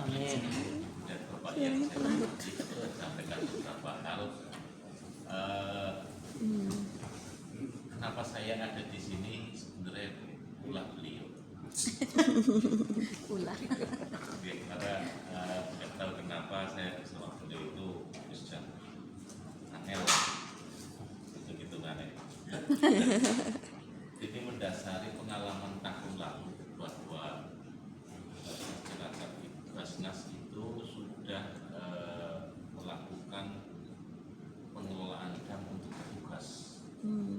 Amin. Dan Bapak yang saya sampaikan beberapa hal. Kenapa saya ada di sini sebenarnya ulah beliau. Ulah. Karena nggak tahu kenapa saya bersama beliau itu bisa angel, gitu aneh. Ini mendasari pengalaman tahun lalu bahwa masyarakat Basnas itu sudah melakukan pengelolaan dam untuk petugas.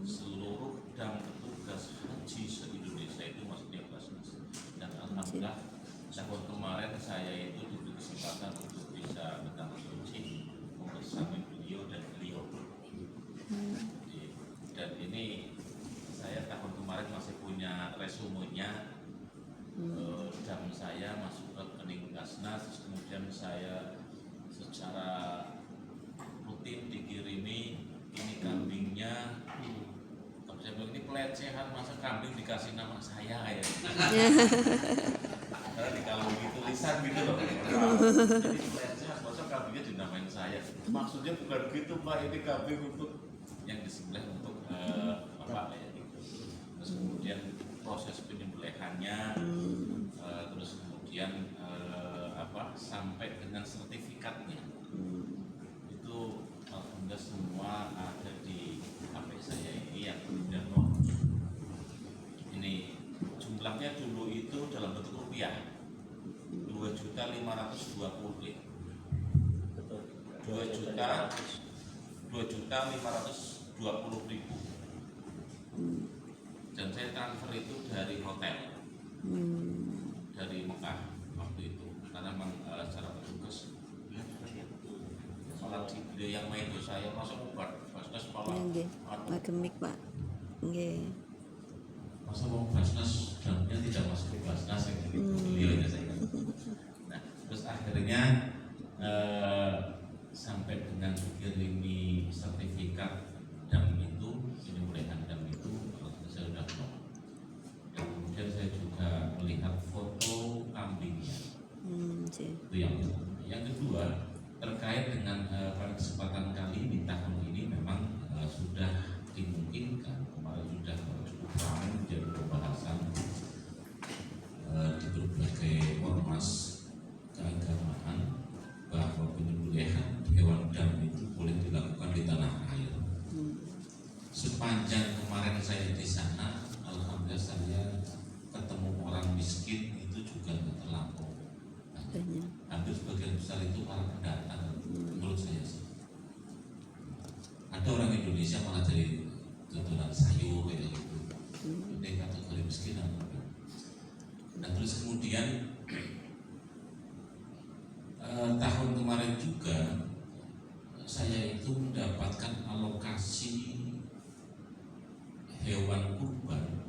Seluruh dam petugas haji se-Indonesia itu maksudnya Basnas. Dan alhamdulillah tahun kemarin saya itu diberi kesempatan untuk bisa bertanggung suci bersama beliau dan beliau. Dan ini saya tahun kemarin masih punya resumenya. Dam saya masuk ke rekening Basnas, kemudian saya secara rutin dikirimi ini kambingnya. Kalau saya bilang ini pelecehan, masa kambing dikasih nama saya ya. Karena dikalungi tulisan gitu loh. Jadi pelecehan, masa kambingnya dinamain saya. Maksudnya bukan gitu Pak, ini kambing untuk yang disembelih untuk Bapak ya gitu. Terus kemudian proses penyembelihannya, terus kemudian sampai dengan sertifikatnya itu alhamdulillah semua ada di HP saya ini yang kemudian ini jumlahnya dulu itu dalam bentuk rupiah 2.520.000 2.520.000 dan saya transfer itu dari hotel dari Mekah waktu itu karena memang secara petugas sholat di beliau yang main itu saya masa mau Basnas malah Gemik Pak. Nggih. masa mau Basnas damnya tidak masuk ke Basnas yang gitu beliau ya saya. Nah terus akhirnya sampai dengan dikirimi sertifikat dam itu penyembelihan dam itu saya sudah tahu. Dan kemudian saya juga melihat foto kambingnya. Itu yang kedua terkait dengan pada kesempatan kali ini tahun ini memang sudah dimungkinkan kemarin sudah cukup ramai menjadi pembahasan di berbagai ormas keagamaan bahwa penyembelihan hewan dam itu boleh dilakukan di tanah air. Sepanjang kemarin saya di sana, alhamdulillah saya ketemu orang miskin itu juga nggak terlampau. Hampir sebagian besar itu para pendatang, menurut saya sih. Ada orang Indonesia malah jadi keturunan sayur kayak gitu. Ini kategori miskin. Dan terus kemudian tahun kemarin juga saya itu mendapatkan alokasi hewan kurban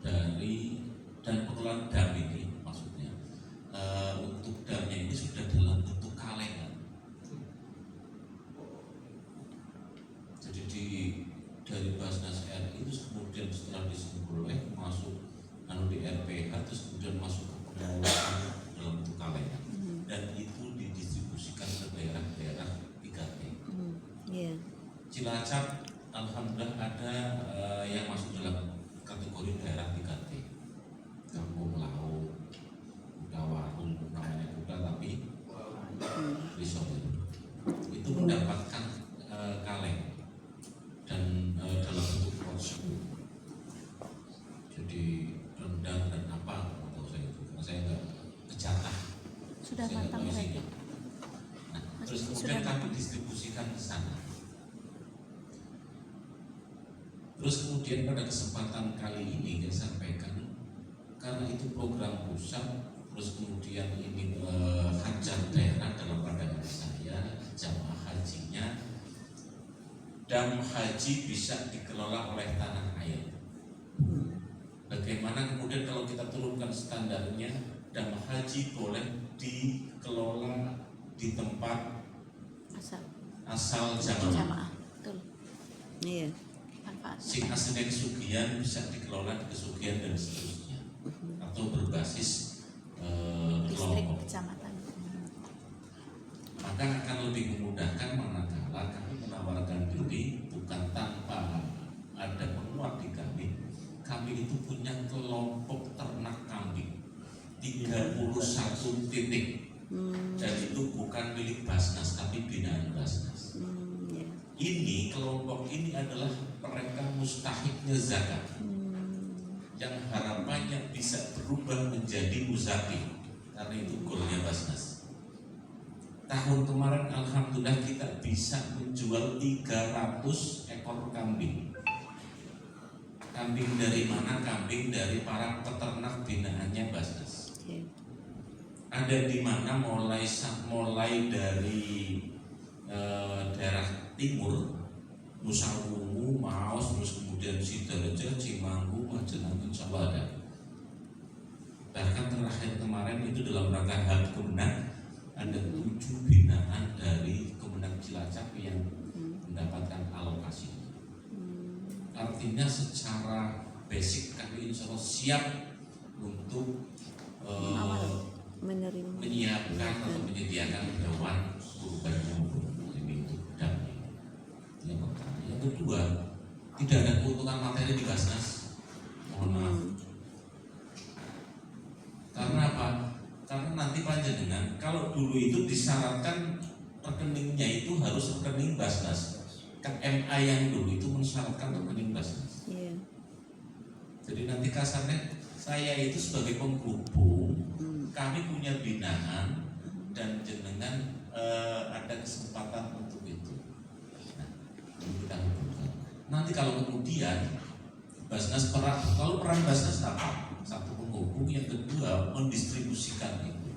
dari dan pengelolaan dam ini maksudnya untuk damnya ini sudah dalam bentuk kalengan. Jadi dari Basnas RI itu kemudian setelah disembelih masuk di RPH terus kemudian masuk ke pengelolaan dalam bentuk kalengan dan itu didistribusikan ke daerah-daerah 3T. Cilacap alhamdulillah ada yang masuk dalam kategori daerah 3T. Kampung Laut, Kuda Warung, namanya Kuda tapi resort itu mendapatkan kaleng dan dalam bentuk prosedur. Jadi rendang dan apa atau saya itu karena saya nggak kejatah. Sudah matang berarti. Nah, terus kemudian kami distribusikan ke sana. Terus kemudian pada kesempatan kali ini saya sampaikan karena itu program pusat, terus kemudian ini hajat daerah dalam pandangan saya jamaah hajinya dam haji bisa dikelola oleh tanah air. Bagaimana kemudian kalau kita turunkan standarnya dam haji boleh dikelola di tempat asal jamaah. Betul. Iya. Sing aslinya kesugihan bisa dikelola di kesugihan dan seterusnya atau berbasis distrik kecamatan. maka akan lebih memudahkan manakala kami menawarkan diri bukan tanpa ada penguat di kami. Kami itu punya kelompok ternak kambing 31 titik. Dan itu bukan milik Basnas tapi binaan Basnas. Ya. Ini kelompok ini adalah mereka mustahiknya zakat yang harapannya bisa berubah menjadi muzaki karena itu goalnya Basnas. Tahun kemarin alhamdulillah kita bisa menjual 300 ekor kambing. Kambing dari mana? Kambing dari para peternak binaannya Basnas. Ya. Ada di mana mulai dari daerah timur, Nusa Wungu, Maos, terus kemudian Sidoarjo, Cimanggu, Majenangun, insya Allah ada. Bahkan terakhir kemarin itu dalam rangka HAM Kemenang ada 7 binaan dari Kemenang Cilacap yang mendapatkan alokasi. Artinya secara basic kami insya Allah siap untuk menyiapkan atau menyediakan hewan kurban yang untuk damai. Yang pertama, yang kedua, tidak ada keuntungan materi di Basnas. Mohon maaf. Karena apa? Karena nanti panjenengan kalau dulu itu disyaratkan rekeningnya itu harus rekening Basnas. Kan MA yang dulu itu mensyaratkan rekening Basnas. Yeah. Jadi nanti kasarnya saya itu sebagai penghubung, kami punya binaan dan jenengan ada kesempatan untuk itu. Nah, kita hubungkan. Nanti kalau kemudian Basnas kalau peran Basnas apa? Satu penghubung, yang kedua mendistribusikan itu.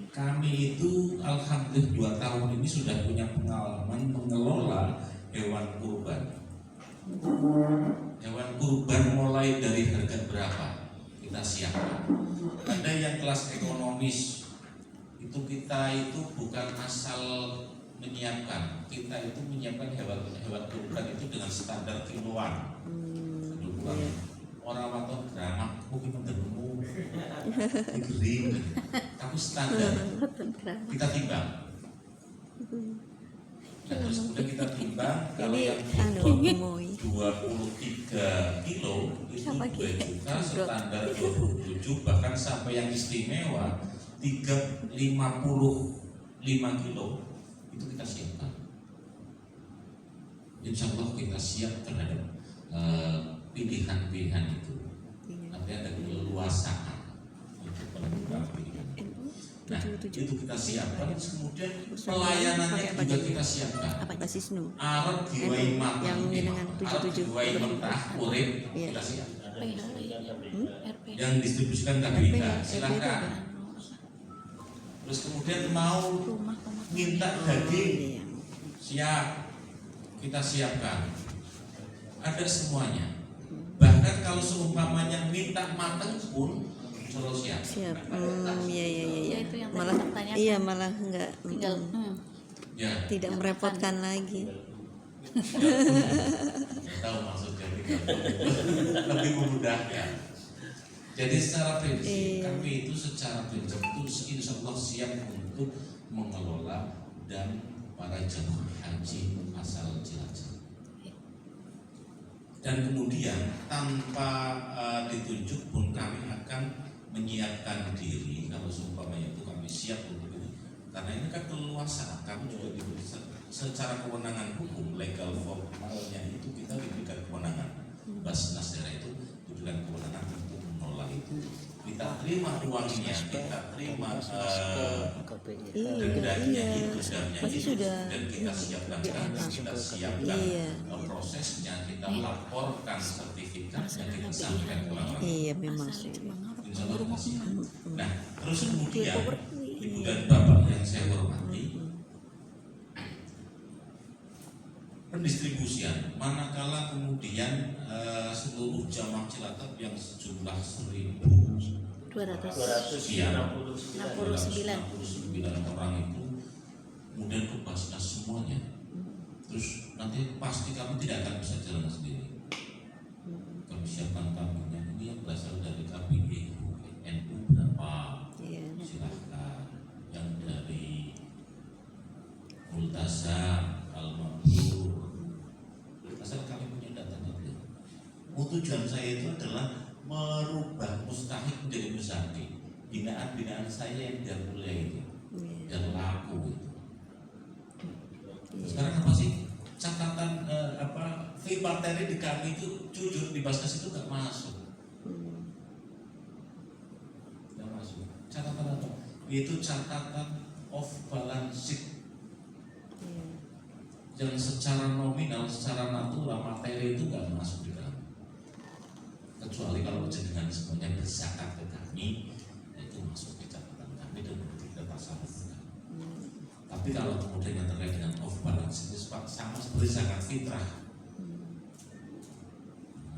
Kami itu alhamdulillah 2 tahun ini sudah punya pengalaman mengelola hewan kurban. Hewan kurban mulai dari harga berapa kita siapkan. Ada yang kelas ekonomis itu kita itu bukan asal menyiapkan, kita itu menyiapkan hewan kurban itu dengan standar kiloan. Bukan orang waton gramak mungkin mendengung digering, tapi standar kita timbang. Nah, terus kemudian kita timbang kalau yang 23 kilo itu 2 juta, standar 27, bahkan sampai yang istimewa 55 kilo itu kita siapkan. Insya Allah kita siap terhadap pilihan-pilihan itu. Artinya ada keleluasaan untuk menentukan pilihan. Nah, itu kita siapkan, kemudian pelayanannya juga kita siapkan. Alat diwai matang, alat diwai mentah, urip, kita siapkan. Yang distribusikan KPK, silakan. Terus kemudian mau minta daging, siap, kita siapkan. Ada semuanya. Bahkan kalau seumpamanya minta matang pun selalu siap. Siap. Iya. Malah enggak tinggal tidak merepotkan lagi. Tahu maksudnya lebih memudahkan. Jadi secara prinsip kami itu secara prinsip itu insya Allah siap untuk mengelola dan para jemaah haji asal Cilacap. Dan kemudian tanpa ditunjuk pun kami akan menyiapkan diri kalau seumpamanya itu kami siap untuk itu. Karena ini kan keleluasaan, kami juga diberi secara kewenangan hukum, legal formalnya itu kita diberikan kewenangan. Basnas daerah itu diberikan kewenangan untuk mengelola itu. Kita terima uangnya, kita terima dendanya itu, dan kita siapkan prosesnya, kita laporkan sertifikatnya, kita sampaikan ke orang. Iya, memang sih. Nah, terus kemudian Ibu dan Bapak yang saya hormati, pendistribusian, manakala kemudian seluruh jamaah Cilacap yang sejumlah 1.269 orang itu kemudian ke Basnas semuanya. Terus nanti pasti kami tidak akan bisa jalan sendiri. Kami siapkan kambingnya ini yang berasal dari KPI NU berapa, silahkan. Yang dari Tasa, Al-Mabur. Asal kami punya datanya beliau. Tujuan saya itu adalah merubah mustahik menjadi mustahik. Binaan-binaan saya yang biar mulia itu, biar laku itu. Sekarang apa sih catatan fee materi di kami itu jujur di Basnas itu nggak masuk. Nggak masuk. Catatan apa? Itu catatan off balance sheet yang secara nominal, secara natural materi itu nggak masuk di kami. Kecuali kalau jenengan semuanya berzakat ke kami, itu masuk di catatan kami dan kita tasawuf. Tapi kalau kemudian yang terkait dengan off balance itu sama seperti zakat fitrah.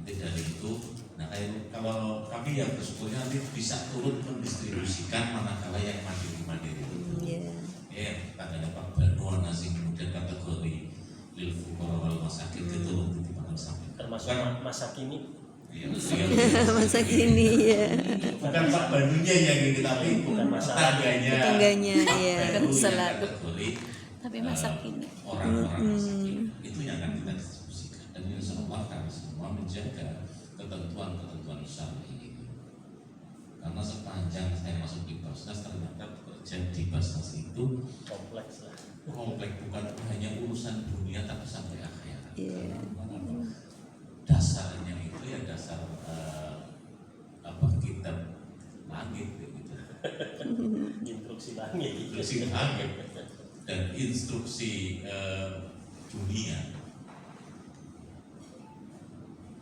Nanti dari itu, nah kalau kami yang bersyukurnya nanti bisa turun mendistribusikan manakala yang mandiri. Ya, ada Pak Banu Nasi kemudian kategori lil fuqara wal masakin itu nanti akan sampai. Termasuk masa kini. Iya, masa kini ya. Bukan Pak Banunya yang ini, tapi bukan tetangganya ya. kategori Tapi masa kini orang-orang masakin itu yang akan kita diskusikan. Dan insya Allah kami semua menjaga ketentuan-ketentuan syar'i ini. Karena sepanjang saya masuk di Basnas ternyata pekerjaan di Basnas itu kompleks lah. Kompleks bukan hanya urusan dunia tapi sampai akhirat. Dasarnya itu ya dasar kitab langit gitu. Instruksi langit. Instruksi langit dan instruksi dunia.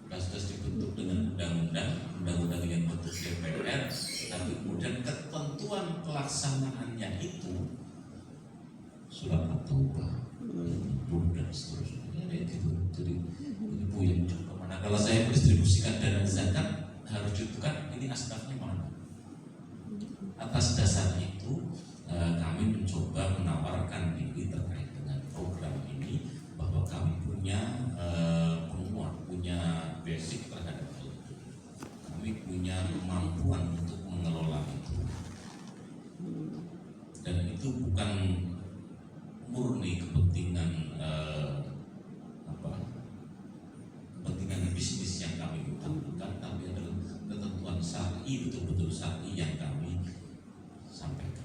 Basnas dibentuk dengan undang-undang yang bentuk DPR, tapi kemudian ketentuan pelaksanaannya itu surat At-Taubah, dan seterusnya. Jadi ibu yang kemana? Kalau saya mendistribusikan dana zakat harus ditentukan ini asbabnya mana. Atas dasar itu kami mencoba menawarkan diri terkait dengan program ini bahwa kami punya penguat, punya basic terhadap hal itu. Kami punya kemampuan untuk mengelola itu. Dan itu bukan murni kepentingan kepentingan bisnis yang kami utamakan, tapi adalah ketentuan syar'i, betul-betul syar'i yang kami sampaikan.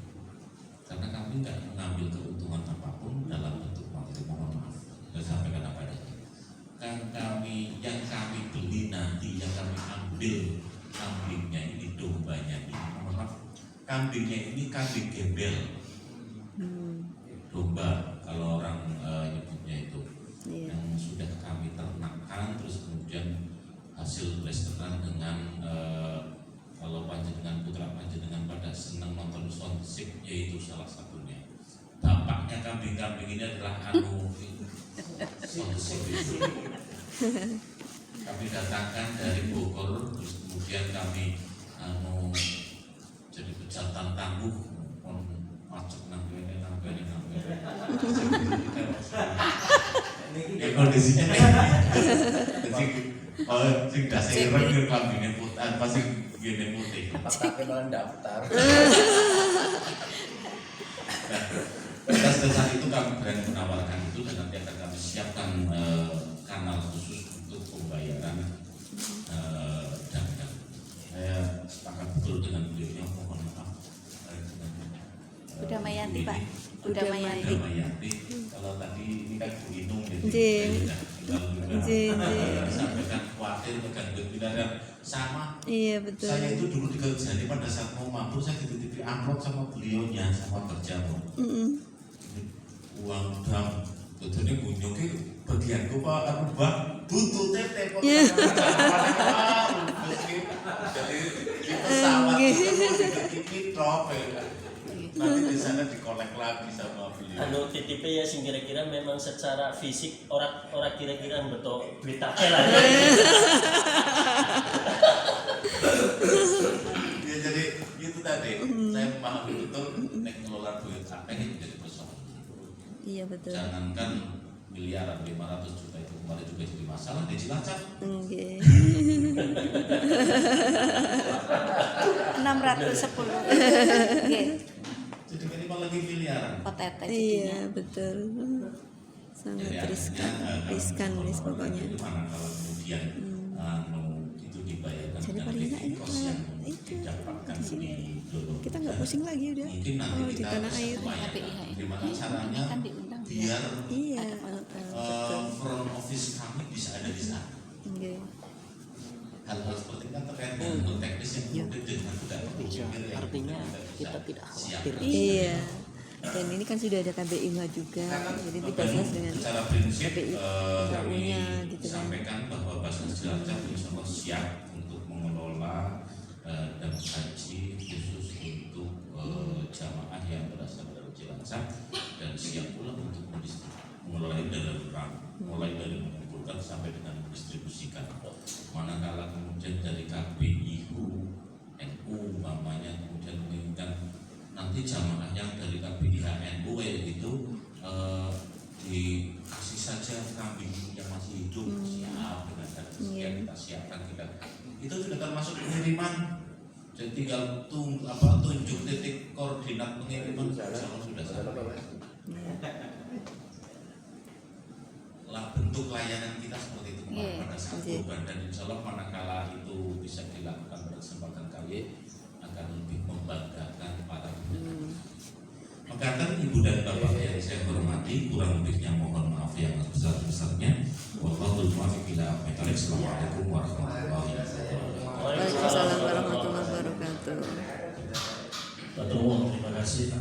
Karena kami nggak mengambil keuntungan apapun dalam bentuk materi, mohon maaf, saya sampaikan apa adanya. Kan yang kami beli nanti, yang kami ambil kambingnya ini, dombanya ini, mohon maaf, kambingnya ini kambing gembel. Domba kalau orang nyebutnya itu yang sudah kami ternakkan, terus kemudian hasil restoran dengan kalau panjenengan putra panjenengan pada senang nonton soundship, yaitu salah satunya. Bapaknya kambing-kambing ini adalah soundship itu. Kami datangkan dari Bogor, terus kemudian kami jadi pejantan tangguh, macet nambah. Ya kondisinya kalau sing dasar rek kambingnya putih, pasti gini putih. Apakah kemarin daftar? Atas dasar itu kami berani menawarkan itu dan nanti akan kami siapkan kanal khusus untuk pembayaran dana. Saya sepakat betul dengan beliau, mohon maaf. Udah Mayanti Pak. Udah Mayanti. Kalau tadi ini kan Bu Inung sampaikan khawatir dengan kebenaran sama. Iya betul. Saya itu dulu dikerjani pada saat mau mampu saya dititipi amplop sama beliaunya sama kerjamu. Uang dam, betulnya bunyoknya bagianku Pak aku bang butuh tete kok. Jadi di pesawat itu dititipi drop ya. Nanti di sana dikolek lagi sama beliau. TTP ya sing kira-kira memang secara fisik orang kira-kira betul duit akeh lah. Ya jadi itu tadi saya memahami betul nek ngelola duit akeh itu jadi persoalan. Iya betul. Jangankan miliaran 500 juta itu kemarin juga jadi masalah di Cilacap. 610. Jadi minimal apalagi miliaran. OTT Iya jadinya. betul. Sangat Jadi riskan, artinya, riskan kalau guys pokoknya. itu manakala kemudian itu dibayarkan Jadi dengan paling enak living ini cost yang itu didapatkan di sini. di Dolomita. Kita nggak pusing lagi udah. Mungkin nanti Kalau di kita tanah bisa air. upayakan KPIH ini. gimana Ini caranya kan diundang biar Iya. Ada front office kami bisa ada di sana. Oke. Hal-hal seperti ini kan terkait dengan teknis yang kemudian dengan tidak berpikir yang artinya bisa kita tidak siap. khawatir. Iya. Dan ini kan sudah ada KBI-nya juga, jadi dibahas dengan Secara prinsip KPI kami nya gitu kan. sampaikan bahwa Basnas Cilacap insya Allah siap untuk mengelola dan haji khusus untuk jamaah yang berasal dari Cilacap dan siap pula untuk mengelola dari orang, mulai dari mengumpulkan sampai dengan mendistribusikan. Manakala kemudian dari KPI NU umpamanya kemudian menginginkan nanti jamaah yang dari KPI NU itu dikasih saja kambing yang masih hidup siap dengan harga sekian kita siapkan kita itu sudah termasuk pengiriman. Jadi tinggal tunjuk titik koordinat pengiriman insya Allah sudah sampai. Lah bentuk layanan kita seperti itu pada saat kurban dan insya Allah manakala itu bisa dilakukan pada kesempatan kali akan lebih membanggakan para Mengatakan ibu dan bapak yang saya hormati, kurang lebihnya mohon maaf yang sebesar-besarnya. Wallahul muwaffiq ila aqwamit thoriq. Assalamualaikum warahmatullahi wabarakatuh. Waalaikumsalam warahmatullahi wabarakatuh. Terima kasih.